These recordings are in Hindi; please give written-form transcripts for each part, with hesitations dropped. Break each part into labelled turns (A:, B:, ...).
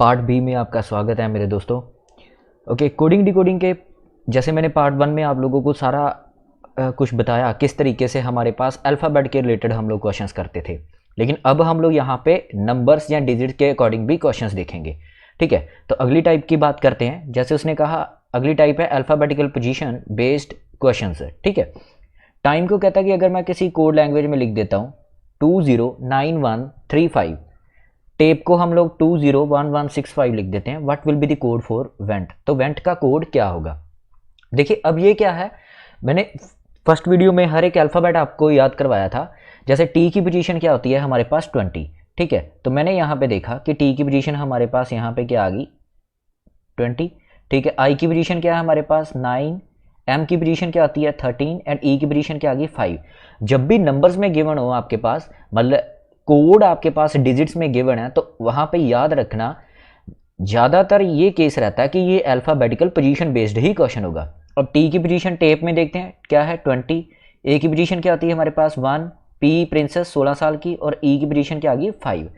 A: पार्ट बी में आपका स्वागत है मेरे दोस्तों। ओके, कोडिंग डिकोडिंग के जैसे मैंने पार्ट वन में आप लोगों को सारा कुछ बताया किस तरीके से हमारे पास अल्फ़ाबेट के रिलेटेड हम लोग क्वेश्चंस करते थे, लेकिन अब हम लोग यहाँ पे नंबर्स या डिजिट के अकॉर्डिंग भी क्वेश्चंस देखेंगे। ठीक है, तो अगली टाइप की बात करते हैं। जैसे उसने कहा अगली टाइप है अल्फ़ाबेटिकल पोजीशन बेस्ड क्वेश्चंस। ठीक है, टाइम को कहता है कि अगर मैं किसी कोड लैंग्वेज में लिख देता हूँ 209135, टेप को हम लोग 201165 लिख देते हैं, what will be the code for went. तो वेंट का कोड क्या होगा? देखिए अब ये क्या है, मैंने फर्स्ट वीडियो में हर एक अल्फ़ाबेट आपको याद करवाया था। जैसे टी की पोजीशन क्या होती है हमारे पास 20। ठीक है, तो मैंने यहाँ पे देखा कि टी की पोजीशन हमारे पास यहाँ पे क्या आ गई 20। ठीक है, आई की पोजीशन क्या है हमारे पास 9, एम की पोजीशन क्या आती है 13 एंड ई की पोजीशन क्या आ गई 5। जब भी नंबर्स में गिवन हो आपके पास, मतलब कोड आपके पास डिजिट्स में गिवन है, तो वहां पे याद रखना ज़्यादातर ये केस रहता है कि ये अल्फ़ाबेटिकल पोजीशन बेस्ड ही क्वेश्चन होगा। अब टी की पोजीशन टेप में देखते हैं क्या है 20, ए की पोजीशन क्या आती है हमारे पास 1, पी प्रिंसेस 16 साल की और ई की पोजीशन क्या आ गई 5।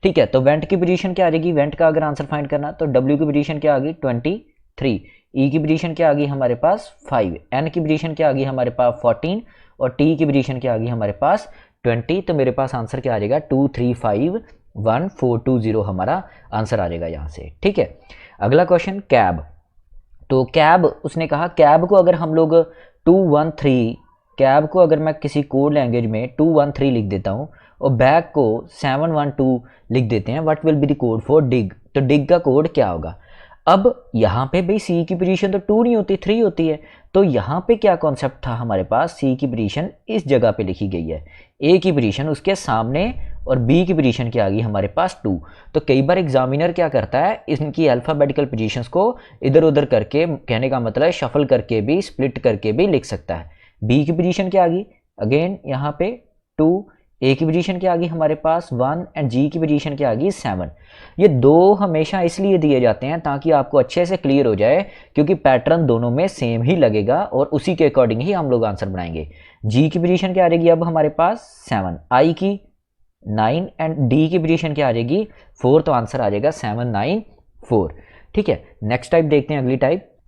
A: ठीक है, तो वेंट की पोजीशन क्या आ जाएगी, वेंट का अगर आंसर फाइंड करना तो डब्ल्यू की पोजीशन क्या आ गई 23, ई की पोजीशन क्या आ गई हमारे पास 5, एन की पोजीशन क्या आ गई हमारे पास 14 और टी की पोजीशन क्या आ गई हमारे पास 20। तो मेरे पास आंसर क्या आ जाएगा 23511420 हमारा आंसर आ जाएगा यहाँ से। ठीक है, अगला क्वेश्चन कैब। तो कैब उसने कहा कैब को अगर हम लोग 213, कैब को अगर मैं किसी कोड लैंग्वेज में 213 लिख देता हूँ और बैग को 712 लिख देते हैं, what will be the code for dig. तो डिग का कोड क्या होगा? अब यहाँ पे भाई सी की पोजीशन तो 2 नहीं होती 3 होती है, तो यहाँ पे क्या कॉन्सेप्ट था हमारे पास, सी की पोजीशन इस जगह पे लिखी गई है, ए की पोजीशन उसके सामने और बी की पोजीशन क्या आ गई हमारे पास 2। तो कई बार एग्जामिनर क्या करता है, इनकी अल्फ़ाबेटिकल पोजीशंस को इधर उधर करके, कहने का मतलब शफल करके भी, स्प्लिट करके भी लिख सकता है। बी की पोजीशन क्या आ गई अगेन यहाँ पे 2, ए की पोजीशन क्या आ गई हमारे पास 1 एंड जी की पोजीशन क्या आ गई 7। ये दो हमेशा इसलिए दिए जाते हैं ताकि आपको अच्छे से क्लियर हो जाए, क्योंकि पैटर्न दोनों में सेम ही लगेगा और उसी के अकॉर्डिंग ही हम लोग आंसर बनाएंगे। जी की पोजीशन क्या आ जाएगी अब हमारे पास 7, आई की 9 एंड डी की पोजीशन क्या आ जाएगी 4, तो आंसर आ जाएगा 794। ठीक है, नेक्स्ट टाइप देखते हैं।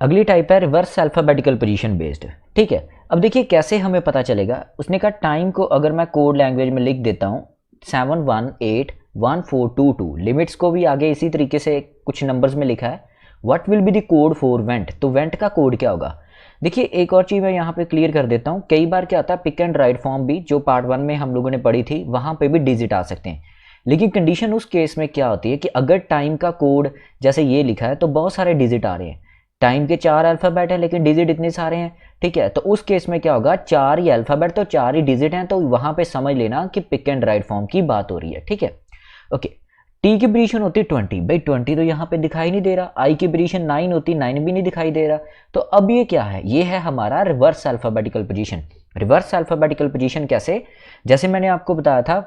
A: अगली टाइप है रिवर्स अल्फ़ाबेटिकल पोजीशन बेस्ड। ठीक है, अब देखिए कैसे हमें पता चलेगा। उसने कहा टाइम को अगर मैं कोड लैंग्वेज में लिख देता हूँ 7181422, लिमिट्स को भी आगे इसी तरीके से कुछ नंबर्स में लिखा है, what will be the code for went. तो वेंट का कोड क्या होगा? देखिए एक और चीज़ मैं यहाँ पे क्लियर कर देता हूँ, कई बार क्या होता है पिक एंड राइट फॉर्म भी जो पार्ट 1 में हम लोगों ने पढ़ी थी वहाँ पे भी डिजिट आ सकते हैं, लेकिन कंडीशन उस केस में क्या होती है कि अगर टाइम का कोड जैसे ये लिखा है तो बहुत सारे डिजिट आ रहे हैं, टाइम के 4 अल्फ़ाबेट है लेकिन डिजिट इतने सारे हैं। ठीक है, तो उस केस में क्या होगा, 4 ही अल्फ़ाबेट तो 4 ही डिजिट हैं, तो वहां पे समझ लेना कि पिक एंड राइट फॉर्म की बात हो रही है। ठीक है, ओके। टी की पोजीशन होती 20, भाई 20 तो यहाँ पे दिखाई नहीं दे रहा। आई की पोजीशन 9 होती, 9 भी नहीं दिखाई दे रहा। तो अब ये क्या है, ये है हमारा reverse alphabetical position. Reverse alphabetical position कैसे, जैसे मैंने आपको बताया था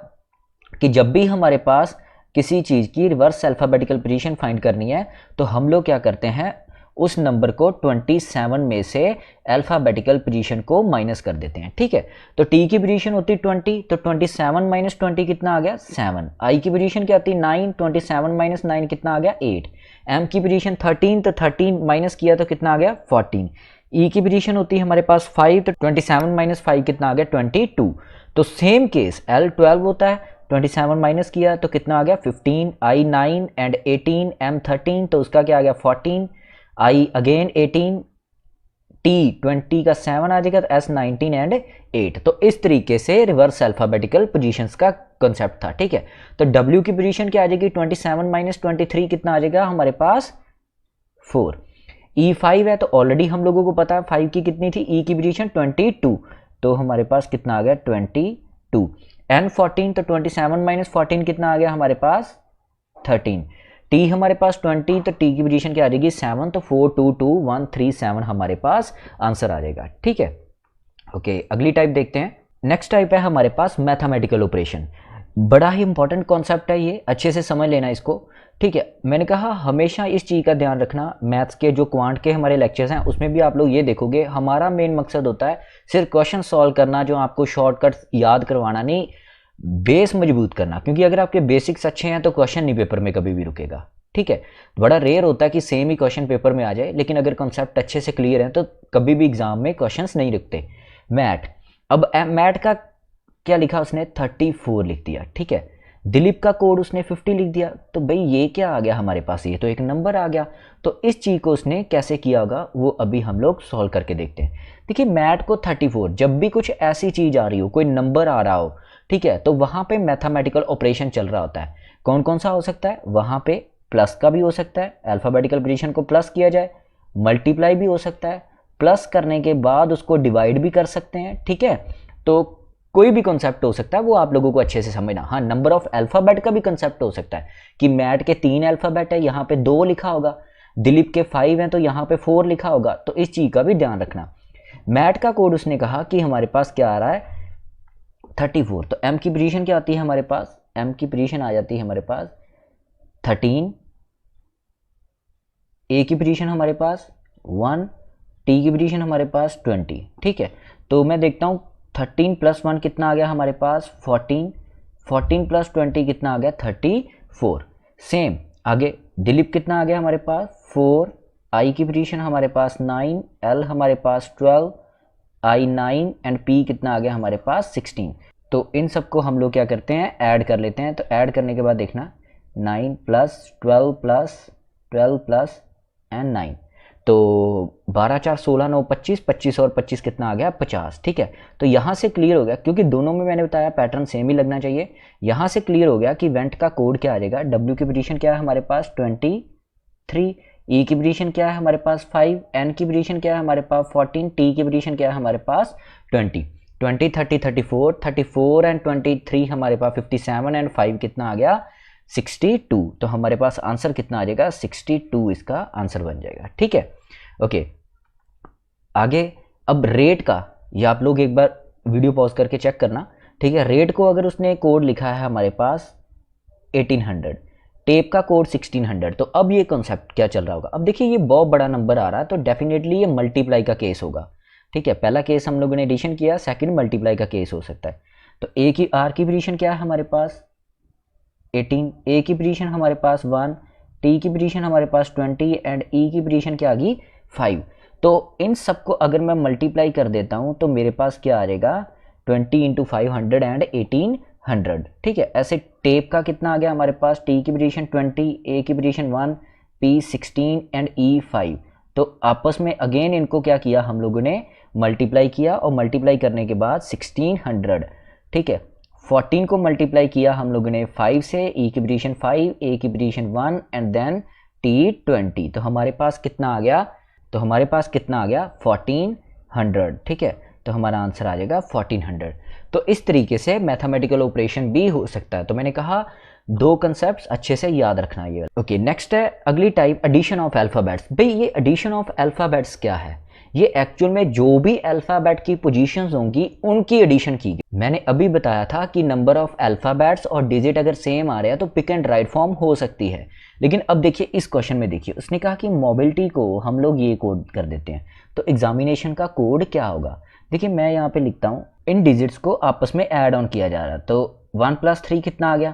A: कि जब भी हमारे पास किसी चीज़ की रिवर्स अल्फ़ाबेटिकल पोजीशन फाइंड करनी है तो हम लोग क्या करते हैं, उस नंबर को 27 में से अल्फ़ाबेटिकल पोजीशन को माइनस कर देते हैं। ठीक है, तो टी की पोजीशन होती 20, तो 27 माइनस 20 कितना आ गया 7। आई की पोजीशन क्या आती 9, 27 माइनस 9 कितना आ गया 8। एम की पोजीशन 13, तो 13 माइनस किया तो कितना आ गया 14। ई की पोजीशन होती है हमारे पास 5, तो 27 माइनस 5 कितना आ गया 22। तो सेम केस एल 12 होता है, 27 माइनस किया तो कितना आ गया 15। आई 9 एंड 18, एम 13, तो उसका क्या आ गया 14। आई अगेन 18, टी 20 का 7 आ जाएगा, तो एस 19 एंड 8। तो इस तरीके से रिवर्स अल्फ़ाबेटिकल पोजीशंस का कॉन्सेप्ट था। ठीक है, तो डब्ल्यू की पोजीशन क्या आ जाएगी 27 माइनस 23 कितना आ जाएगा हमारे पास 4। ई 5 है तो ऑलरेडी हम लोगों को पता है 5 की कितनी थी, ई की पोजीशन 22, तो हमारे पास कितना आ गया 22। एन 14, तो 27 माइनस 14 कितना आ गया हमारे पास 13। टी हमारे पास 20, तो टी की पोजीशन क्या आ जाएगी 7, तो 422137 हमारे पास आंसर आ जाएगा। ठीक है, ओके। अगली टाइप देखते हैं। नेक्स्ट टाइप है हमारे पास मैथमेटिकल ऑपरेशन। बड़ा ही इंपॉर्टेंट कॉन्सेप्ट है ये, अच्छे से समझ लेना इसको। ठीक है, मैंने कहा हमेशा इस चीज़ का ध्यान रखना, मैथ्स के जो क्वांट के हमारे लेक्चर्स हैं उसमें भी आप लोग ये देखोगे, हमारा मेन मकसद होता है सिर्फ क्वेश्चन सॉल्व करना, जो आपको शॉर्टकट याद करवाना नहीं, बेस मजबूत करना। क्योंकि अगर आपके बेसिक्स अच्छे हैं तो क्वेश्चन नहीं पेपर में कभी भी रुकेगा। ठीक है, बड़ा रेयर होता है कि सेम ही क्वेश्चन पेपर में आ जाए, लेकिन अगर कॉन्सेप्ट अच्छे से क्लियर है तो कभी भी एग्जाम में क्वेश्चंस नहीं रुकते। मैट, अब मैट का क्या लिखा उसने, 34 लिख दिया। ठीक है, दिलीप का कोड उसने 50 लिख दिया, तो भाई ये क्या आ गया हमारे पास, ये तो एक नंबर आ गया। तो इस चीज़ को उसने कैसे किया होगा वो अभी हम लोग सॉल्व करके देखते हैं। देखिए मैट को 34, जब भी कुछ ऐसी चीज़ आ रही हो, कोई नंबर आ रहा हो, ठीक है, तो वहाँ पे मैथमेटिकल ऑपरेशन चल रहा होता है। कौन कौन सा हो सकता है, वहाँ पे प्लस का भी हो सकता है, अल्फ़ाबेटिकल पोजीशन को प्लस किया जाए, मल्टीप्लाई भी हो सकता है, प्लस करने के बाद उसको डिवाइड भी कर सकते हैं। ठीक है, तो कोई भी कॉन्सेप्ट हो सकता है, वो आप लोगों को अच्छे से समझना। हाँ, नंबर ऑफ अल्फ़ाबेट का भी कॉन्सेप्ट हो सकता है कि मैट के 3 अल्फ़ाबेट है, यहाँ पे 2 लिखा होगा, दिलीप के 5 हैं तो यहाँ पे 4 लिखा होगा, तो इस चीज़ का भी ध्यान रखना। मैट का कोड उसने कहा कि हमारे पास क्या आ रहा है, 34, तो एम की पोजीशन क्या आती है हमारे पास, एम की पोजीशन आ जाती है हमारे पास 13, ए की पोजीशन हमारे पास 1, टी की पोजीशन हमारे पास 20। ठीक है, तो मैं देखता हूँ 13 प्लस 1 कितना आ गया हमारे पास 14, 14 प्लस 20 कितना आ गया 34। सेम आगे दिलीप कितना आ गया हमारे पास 4, आई की पोजीशन हमारे पास 9, एल हमारे पास 12, आई 9 एंड पी कितना आ गया हमारे पास 16। तो इन सबको हम लोग क्या करते हैं, ऐड कर लेते हैं। तो ऐड करने के बाद देखना 9 प्लस 12 प्लस 12 प्लस एंड 9, तो 12 4 16 9 25, 25 और 25 कितना आ गया 50। ठीक है, तो यहाँ से क्लियर हो गया, क्योंकि दोनों में मैंने बताया पैटर्न सेम ही लगना चाहिए। यहाँ से क्लियर हो गया कि वेंट का कोड क्या आ जाएगा, डब्ल्यू की पोजीशन क्या है हमारे पास 23, ई की पोजीशन क्या है हमारे पास 5, एन की पोजीशन क्या है हमारे पास 14, टी की पोजीशन क्या है हमारे पास 20, 20 30 34, 34 एंड 23 हमारे पास 57 एंड 5 कितना आ गया 62। तो हमारे पास आंसर कितना आ जाएगा 62, इसका आंसर बन जाएगा। ठीक है, ओके आगे। अब रेट का, ये आप लोग एक बार वीडियो पॉज करके चेक करना। ठीक है, रेट को अगर उसने कोड लिखा है हमारे पास 1800, टेप का कोड 1600, तो अब ये कॉन्सेप्ट क्या चल रहा होगा। अब देखिए ये बहुत बड़ा नंबर आ रहा है, तो डेफिनेटली ये मल्टीप्लाई का केस होगा। ठीक है, पहला केस हम लोगों ने एडिशन किया, सेकंड मल्टीप्लाई का केस हो सकता है। तो ए की आर की पोजीशन क्या है हमारे पास 18, ए की पोजीशन हमारे पास 1, टी की पोजीशन हमारे पास 20 एंड ई की पोजीशन क्या आ गई 5। तो इन सबको अगर मैं मल्टीप्लाई कर देता हूं तो मेरे पास क्या आ जाएगा 20 इंटू 500 एंड 1800। ठीक है, ऐसे टेप का कितना आ गया हमारे पास, टी की पोजीशन 20, ए की पोजीशन 1, पी 16 एंड ई 5। तो आपस में अगेन इनको क्या किया हम लोगों ने मल्टीप्लाई किया, और मल्टीप्लाई करने के बाद 1600। ठीक है, 14 को मल्टीप्लाई किया हम लोगों ने 5 से, ई की पोजीशन 5, ए की पोजीशन 1 एंड देन टी 20। तो हमारे पास कितना आ गया, तो हमारे पास कितना आ गया 1400। ठीक है, तो हमारा आंसर आ जाएगा 1400। तो इस तरीके से मैथमेटिकल ऑपरेशन भी हो सकता है। तो मैंने कहा दो कंसेप्ट्स अच्छे से याद रखना ये। ओके, नेक्स्ट है अगली टाइप, एडिशन ऑफ अल्फ़ाबेट्स। भाई ये एडिशन ऑफ अल्फ़ाबेट्स क्या है, ये एक्चुअल में जो भी अल्फ़ाबेट की पोजीशंस होंगी उनकी एडिशन की गई। मैंने अभी बताया था कि नंबर ऑफ अल्फ़ाबेट्स और डिजिट अगर सेम आ रहे हैं तो पिक एंड राइट फॉर्म हो सकती है। लेकिन अब देखिए इस क्वेश्चन में, देखिए उसने कहा कि मोबिलिटी को हम लोग ये कोड कर देते हैं, तो एग्जामिनेशन का कोड क्या होगा। देखिए मैं यहाँ पे लिखता हूँ, इन डिजिट्स को आपस में ऐड ऑन किया जा रहा है। तो 1 + 3 कितना आ गया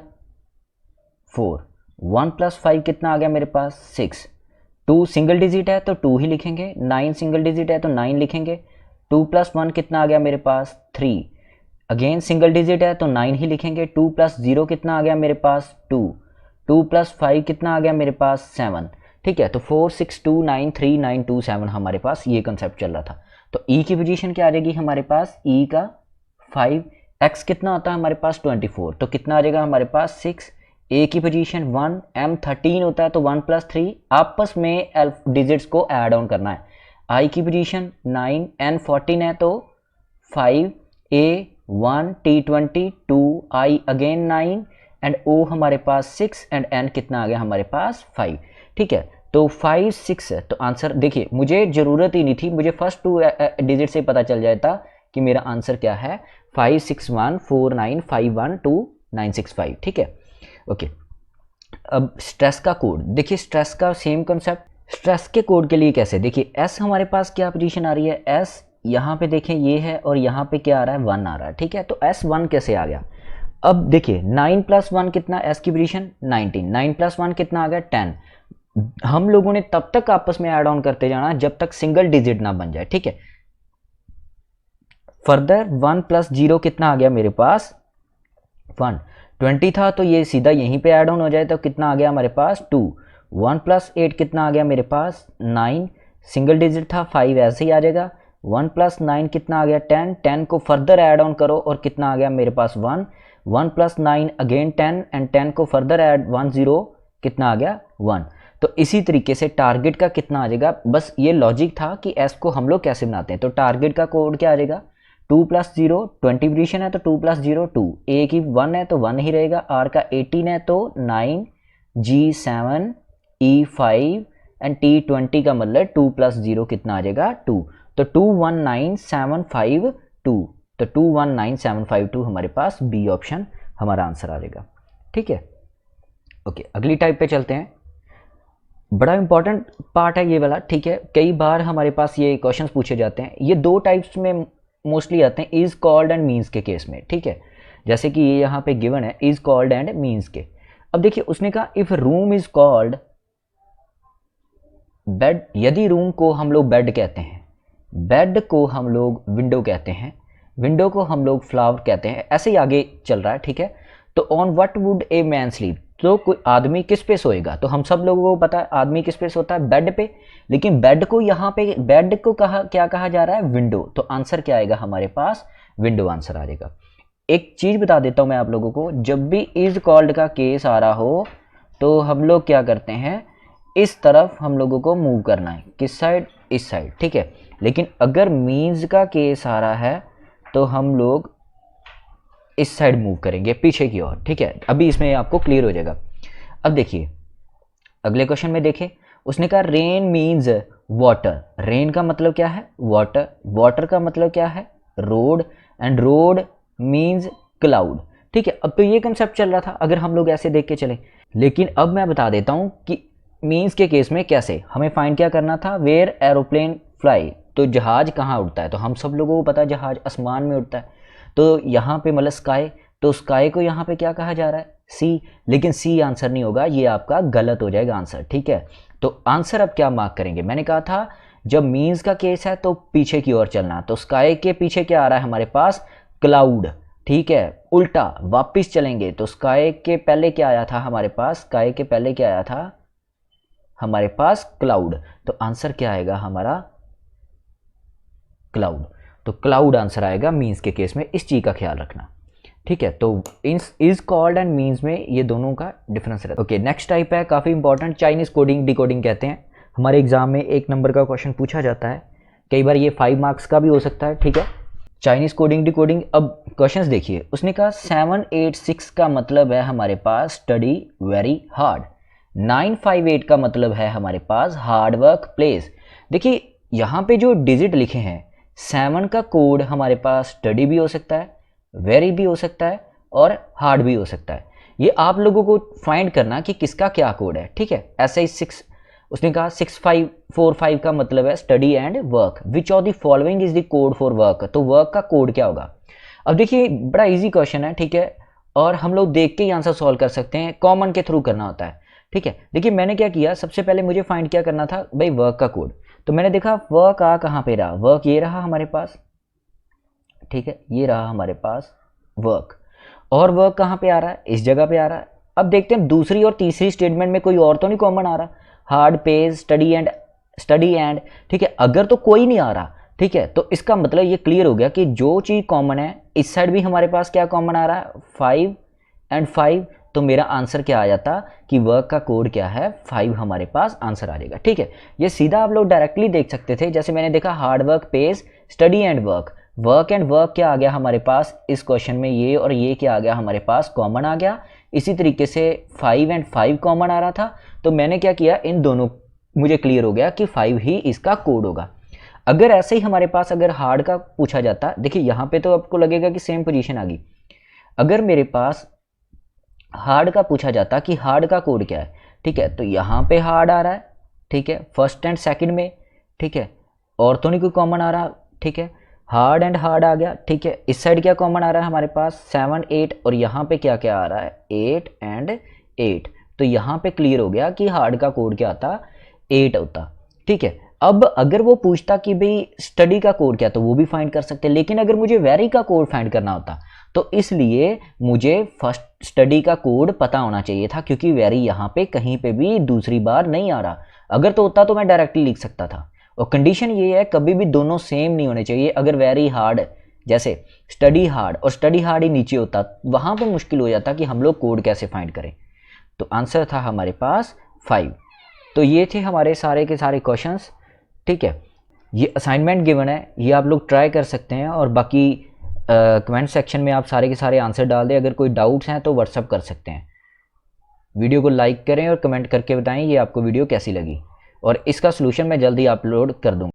A: 4, 1 + 5 कितना आ गया मेरे पास 6, 2 सिंगल डिजिट है तो 2 ही लिखेंगे, 9 सिंगल डिजिट है तो 9 लिखेंगे, 2 + 1 कितना आ गया मेरे पास 3, अगेन सिंगल डिजिट है तो 9 ही लिखेंगे, 2 + 0 कितना आ गया मेरे पास 2, 2 + 5 कितना आ गया मेरे पास 7। ठीक है, तो 4 6 2 9 3 9 2 7 हमारे पास ये कंसेप्ट चल रहा था। तो ई की पोजीशन क्या आ जाएगी हमारे पास, ई का 5, एक्स कितना होता है हमारे पास 24, तो कितना आ जाएगा हमारे पास 6, ए की पोजीशन 1, एम 13 होता है तो 1 + 3 आपस में डिजिट्स को ऐड ऑन करना है। आई की पोजीशन 9, एन 14 है तो 5, ए 1, टी 20, 2, आई अगेन 9 एंड ओ हमारे पास 6 एंड एन कितना आ गया हमारे पास 5। ठीक है, तो 5 6 है, तो आंसर देखिए मुझे ज़रूरत ही नहीं थी, मुझे फर्स्ट 2 डिजिट से पता चल जाता कि मेरा आंसर क्या है 5 6 1 4 9 5 1 2 9 6 5। ठीक है, ओके। अब स्ट्रेस का कोड देखिए, स्ट्रेस का सेम कॉन्सेप्ट, स्ट्रेस के कोड के लिए कैसे, देखिए एस हमारे पास क्या पोजीशन आ रही है, एस यहाँ पे देखें ये है और यहाँ पे क्या आ रहा है 1 आ रहा है। ठीक है, तो S1 कैसे आ गया, अब देखिए 9 + 1 कितना, एस की पोजीशन 19, 9 + 1 कितना आ गया 10। हम लोगों ने तब तक आपस में ऐड ऑन करते जाना जब तक सिंगल डिजिट ना बन जाए, ठीक है। फर्दर 1 + 0 कितना आ गया मेरे पास 1, 20 था तो ये सीधा यहीं पे ऐड ऑन हो जाए तो कितना आ गया हमारे पास 2। 1 + 8 कितना आ गया मेरे पास 9, सिंगल डिजिट था 5 ऐसे ही आ जाएगा। 1 + 9 कितना आ गया 10, 10 को फर्दर ऐड ऑन करो और कितना आ गया मेरे पास 1, 1 + 9 अगेन 10 एंड 10 को फर्दर ऐड 1 0 कितना आ गया 1। तो इसी तरीके से टारगेट का कितना आ जाएगा, बस ये लॉजिक था कि एस को हम लोग कैसे बनाते हैं। तो टारगेट का कोड क्या आ जाएगा 2 + 0, 20 पोजीशन है तो 2 + 0 2, ए की 1 है तो 1 ही रहेगा, आर का 18 है तो 9, जी 7, ई 5 एंड टी 20 का मतलब 2 + 0 कितना आ जाएगा 2। तो 219752, तो 219752 हमारे पास बी ऑप्शन हमारा आंसर आ जाएगा, ठीक है। ओके, अगली टाइप पे चलते हैं। बड़ा इंपॉर्टेंट पार्ट है ये वाला, ठीक है। कई बार हमारे पास ये क्वेश्चंस पूछे जाते हैं, ये दो टाइप्स में मोस्टली आते हैं, इज कॉल्ड एंड मीन्स के केस में, ठीक है। जैसे कि ये यहाँ पे गिवन है इज कॉल्ड एंड मीन्स के। अब देखिए उसने कहा if room is called bed, यदि रूम को हम लोग बेड कहते हैं, बेड को हम लोग विंडो कहते हैं, विंडो को हम लोग फ्लावर कहते हैं, ऐसे ही आगे चल रहा है, ठीक है। तो on what would a man sleep, तो कोई आदमी किस पे सोएगा, तो हम सब लोगों को पता है आदमी किस पे सोता है बेड पे, लेकिन बेड को यहाँ पे बेड को क्या कहा जा रहा है विंडो, तो आंसर क्या आएगा हमारे पास विंडो आंसर आ जाएगा। एक चीज बता देता हूं मैं आप लोगों को, जब भी इज कॉल्ड का केस आ रहा हो तो हम लोग क्या करते हैं, इस तरफ हम लोगों को मूव करना है, किस साइड, इस साइड, ठीक है। लेकिन अगर मीन्स का केस आ रहा है तो हम लोग इस साइड मूव करेंगे पीछे की ओर, ठीक है। अभी इसमें आपको क्लियर हो जाएगा। अब देखिए अगले क्वेश्चन में देखें, उसने कहा रेन मीन्स वाटर, रेन का मतलब क्या है वाटर, वाटर का मतलब क्या है road, and road means cloud, ठीक है। अब तो ये कंसेप्ट चल रहा था अगर हम लोग ऐसे देख के चले, लेकिन अब मैं बता देता हूं कि मीन्स के केस में कैसे हमें फाइंड क्या करना था, वेयर एरोप्लेन फ्लाई, तो जहाज कहाँ उड़ता है, तो हम सब लोगों को पता है जहाज आसमान में उड़ता है, तो यहाँ पे मतलब स्काई, तो स्काई को यहाँ पे क्या कहा जा रहा है सी, लेकिन सी आंसर नहीं होगा, ये आपका गलत हो जाएगा आंसर, ठीक है। तो आंसर अब क्या मार्क करेंगे, मैंने कहा था जब मीन्स का केस है तो पीछे की ओर चलना, तो स्काई के पीछे क्या आ रहा है हमारे पास क्लाउड, ठीक है। उल्टा वापिस चलेंगे तो स्काई के पहले क्या आया था हमारे पास, स्काई के पहले क्या आया था हमारे पास क्लाउड, तो आंसर क्या आएगा हमारा क्लाउड, तो क्लाउड आंसर आएगा मीन्स के केस में, इस चीज का ख्याल रखना, ठीक है। तो इज कॉल्ड एंड मीन्स में ये दोनों का डिफरेंस रहता है। ओके, नेक्स्ट टाइप है काफी इंपॉर्टेंट, चाइनीज कोडिंग डिकोडिंग कहते हैं। हमारे एग्जाम में 1 नंबर का क्वेश्चन पूछा जाता है, कई बार ये 5 मार्क्स का भी हो सकता है, ठीक है। चाइनीज कोडिंग डिकोडिंग, अब क्वेश्चंस देखिए, उसने कहा 786 का मतलब है हमारे पास स्टडी वेरी हार्ड, 958 का मतलब है हमारे पास हार्ड वर्क प्लेस। देखिए यहाँ पे जो डिजिट लिखे हैं 7 का कोड हमारे पास स्टडी भी हो सकता है, वेरी भी हो सकता है और हार्ड भी हो सकता है, ये आप लोगों को फाइंड करना कि किसका क्या कोड है, ठीक है। ऐसे ही 6, उसने कहा 6545 का मतलब है study and work, which of the following is the code for work, तो वर्क का कोड क्या होगा। अब देखिए बड़ा इजी क्वेश्चन है, ठीक है, और हम लोग देख के ही आंसर सॉल्व कर सकते हैं, कॉमन के थ्रू करना होता है, ठीक है। देखिए मैंने क्या किया, सबसे पहले मुझे फाइंड क्या करना था भाई वर्क का कोड, तो मैंने देखा वर्क आ कहाँ पे रहा, वर्क ये रहा हमारे पास, ठीक है, ये रहा हमारे पास वर्क, और वर्क कहाँ पे आ रहा है इस जगह पे आ रहा है। अब देखते हैं दूसरी और तीसरी स्टेटमेंट में कोई और तो नहीं कॉमन आ रहा, हार्ड पेज स्टडी एंड, ठीक है। अगर तो कोई नहीं आ रहा, ठीक है, तो इसका मतलब ये क्लियर हो गया कि जो चीज़ कॉमन है इस साइड भी हमारे पास क्या कॉमन आ रहा है 5 एंड 5, तो मेरा आंसर क्या आ जाता कि वर्क का कोड क्या है 5 हमारे पास आंसर आ जाएगा, ठीक है। ये सीधा आप लोग डायरेक्टली देख सकते थे, जैसे मैंने देखा hard work page study and work, work and work क्या आ गया हमारे पास इस क्वेश्चन में, ये और ये क्या आ गया हमारे पास कॉमन आ गया। इसी तरीके से 5 एंड 5 कॉमन आ रहा था, तो मैंने क्या किया इन दोनों, मुझे क्लियर हो गया कि 5 ही इसका कोड होगा। अगर ऐसे ही हमारे पास अगर हार्ड का पूछा जाता, देखिए यहाँ पे तो आपको लगेगा कि सेम पोजीशन आ गई, अगर मेरे पास हार्ड का पूछा जाता कि हार्ड का कोड क्या है, ठीक है, तो यहाँ पे हार्ड आ रहा है, ठीक है, फर्स्ट एंड सेकंड में, ठीक है, और तो नहीं कोई कॉमन आ रहा, ठीक है, हार्ड एंड हार्ड आ गया, ठीक है। इस साइड क्या कॉमन आ रहा है हमारे पास 7 8, और यहाँ पे क्या क्या आ रहा है 8 एंड 8। तो यहाँ पे क्लियर हो गया कि हार्ड का कोड क्या आता 8 होता, ठीक है। अब अगर वो पूछता कि भाई स्टडी का कोड क्या, तो वो भी फाइंड कर सकते, लेकिन अगर मुझे वेरी का कोड फाइंड करना होता तो इसलिए मुझे फर्स्ट स्टडी का कोड पता होना चाहिए था, क्योंकि वेरी यहाँ पे कहीं पे भी दूसरी बार नहीं आ रहा। अगर तो होता तो मैं डायरेक्टली लिख सकता था। और कंडीशन ये है कभी भी दोनों सेम नहीं होने चाहिए। अगर वेरी हार्ड जैसे स्टडी हार्ड और स्टडी हार्ड ही नीचे होता, वहाँ पर मुश्किल हो जाता कि हम लोग कोड कैसे फाइंड करें। तो आंसर था हमारे पास 5। तो ये थे हमारे सारे के सारे क्वेश्चंस, ठीक है। ये असाइनमेंट गिवन है, ये आप लोग ट्राई कर सकते हैं, और बाकी कमेंट सेक्शन में आप सारे के सारे आंसर डाल दें। अगर कोई डाउट्स हैं तो व्हाट्सअप कर सकते हैं। वीडियो को लाइक करें और कमेंट करके बताएं ये आपको वीडियो कैसी लगी, और इसका सलूशन मैं जल्दी अपलोड कर दूँगा।